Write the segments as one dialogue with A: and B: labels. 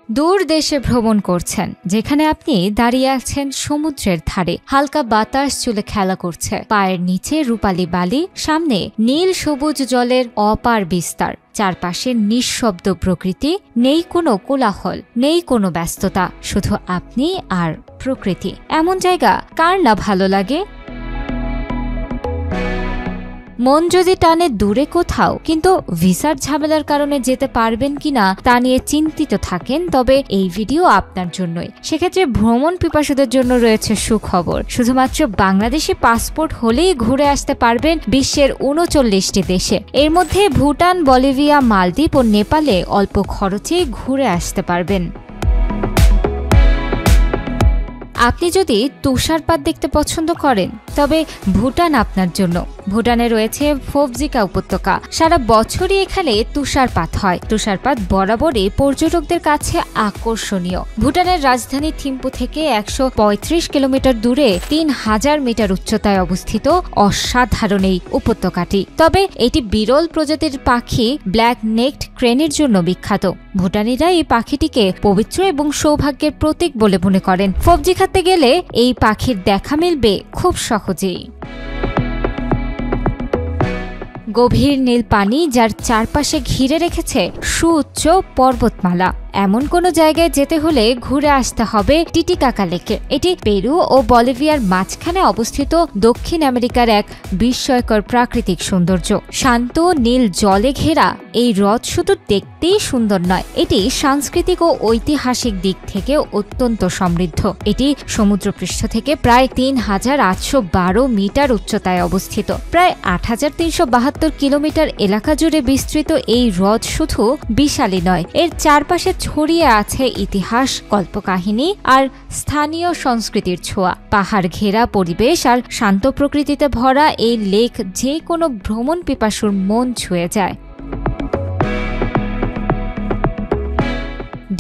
A: দূর দেশে ভ্রমণ করছেন, যেখানে আপনি দাঁড়িয়ে আছেন সমুদ্রের ধারে, হালকা বাতাস চুলে খেলা করছে, পায়ের নিচে রূপালী বালি, সামনে নীল সবুজ জলের অপার বিস্তার, চারপাশে নিঃশব্দ প্রকৃতি, নেই কোনো কোলাহল, নেই কোনো ব্যস্ততা, শুধু আপনি আর প্রকৃতি। এমন জায়গা কার না ভালো লাগে? মন যদি টানে দূরে কোথাও, কিন্তু ভিসার ঝামেলার কারণে যেতে পারবেন কিনা তা নিয়ে চিন্তিত থাকেন, তবে এই ভিডিও আপনার জন্যই। সেক্ষেত্রে ভ্রমণ পিপাসুদের জন্য রয়েছে সুখবর। শুধুমাত্র বাংলাদেশি পাসপোর্ট হলেই ঘুরে আসতে পারবেন বিশ্বের ৩৯টি দেশে। এর মধ্যে ভুটান, বলিভিয়া, মালদ্বীপ ও নেপালে অল্প খরচে ঘুরে আসতে পারবেন। আপনি যদি তুষারপাত দেখতে পছন্দ করেন, তবে ভুটান আপনার জন্য। ভুটানে রয়েছে ফোবজিকা উপত্যকা। সারা বছরই এখানে তুষারপাত হয়। তুষারপাত বরাবরই পর্যটকদের কাছে আকর্ষণীয়। ভুটানের রাজধানী থিম্পু থেকে ১৩৫ কিলোমিটার দূরে ৩০০০ মিটার উচ্চতায় অবস্থিত অসাধারণ এই উপত্যকাটি। তবে এটি বিরল প্রজাতির পাখি ব্ল্যাক নেকড ক্রেনের জন্য বিখ্যাত। ভুটানিরা এই পাখিটিকে পবিত্র এবং সৌভাগ্যের প্রতীক বলে মনে করেন। ফোবজিকাতে গেলে এই পাখির দেখা মিলবে খুব সহজেই। গভীর নীল পানি, যার চারপাশে ঘিরে রেখেছে সুউচ্চ পর্বতমালা। এমন কোনো জায়গায় যেতে হলে ঘুরে আসতে হবে টিটিকাকা লেকে। এটি পেরু ও বলিভিয়ার মাঝখানে অবস্থিত দক্ষিণ আমেরিকার এক বিস্ময়কর প্রাকৃতিক সৌন্দর্য। শান্ত নীল জলে ঘেরা এই হ্রদ শুধু দেখতেই সুন্দর নয়, এটি সাংস্কৃতিক ও ঐতিহাসিক দিক থেকে অত্যন্ত সমৃদ্ধ। এটি সমুদ্রপৃষ্ঠ থেকে প্রায় ৩৮১২ মিটার উচ্চতায় অবস্থিত। প্রায় ৮৩৭২ কিলোমিটার এলাকা জুড়ে বিস্তৃত এই হ্রদ শুধু বিশালই নয়, এর চারপাশে ছড়িয়ে আছে ইতিহাস, কল্পকাহিনী আর স্থানীয় সংস্কৃতির ছোঁয়া। পাহাড় ঘেরা পরিবেশ আর শান্ত প্রকৃতিতে ভরা এই লেক যে কোনো ভ্রমণ পিপাসুর মন ছুঁয়ে যায়।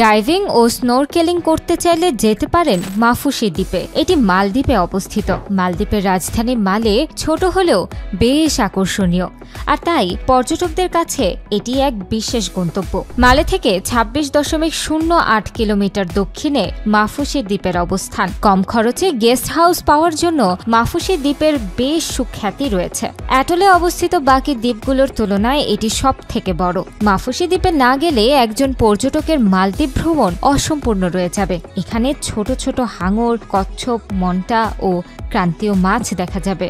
A: ডাইভিং ও স্নোরকেলিং করতে চাইলে যেতে পারেন মাফুসি দ্বীপে। এটি মালদ্বীপে অবস্থিত। মালদ্বীপের রাজধানী মালে ছোট হলেও বেশ আকর্ষণীয়, আর তাই পর্যটকদের কাছে এটি এক বিশেষ গন্তব্য। মালে থেকে ২৬.০৮ কিলোমিটার দক্ষিণে মাফুসি দ্বীপের অবস্থান। কম খরচে গেস্ট হাউস পাওয়ার জন্য মাফুসি দ্বীপের বেশ সুখ্যাতি রয়েছে। অ্যাটলে অবস্থিত বাকি দ্বীপগুলোর তুলনায় এটি সব থেকে বড়। মাফুসি দ্বীপে না গেলে একজন পর্যটকের মালদ্বীপ ভ্রমণ অসম্পূর্ণ রয়ে যাবে। এখানে ছোট ছোট হাঙর, কচ্ছপ, মন্টা ও ক্রান্তীয় মাছ দেখা যাবে।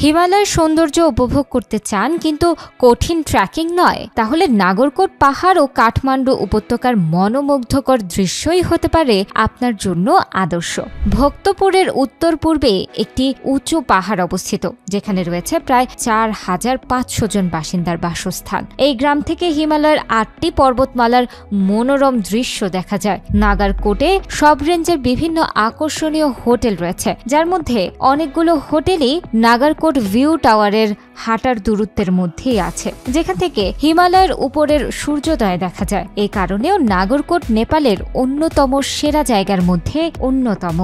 A: হিমালয়ের সৌন্দর্য উপভোগ করতে চান কিন্তু কঠিন ট্রেকিং নয়, তাহলে নাগরকোট পাহাড় ও কাঠমান্ডু উপত্যকার মনোমুগ্ধকর দৃশ্যই হতে পারে আপনার জন্য আদর্শ। ভক্তপুরের উত্তর পূর্বে একটি উঁচু পাহাড় অবস্থিত, যেখানে রয়েছে প্রায় ৪৫০০ জন বাসিন্দার বাসস্থান। এই গ্রাম থেকে হিমালয়ের ৮টি পর্বতমালার মনোরম দৃশ্য দেখা যায়। নাগরকোটে সব রেঞ্জের বিভিন্ন আকর্ষণীয় হোটেল রয়েছে, যার মধ্যে অনেকগুলো হোটেলই নাগরকোট ভিউ টাওয়ারের হাঁটার দূরত্বের মধ্যেই আছে, যেখান থেকে হিমালয়ের উপরের সূর্যোদয় দেখা যায়। এই কারণেও নাগরকোট নেপালের অন্যতম সেরা জায়গার মধ্যে অন্যতম।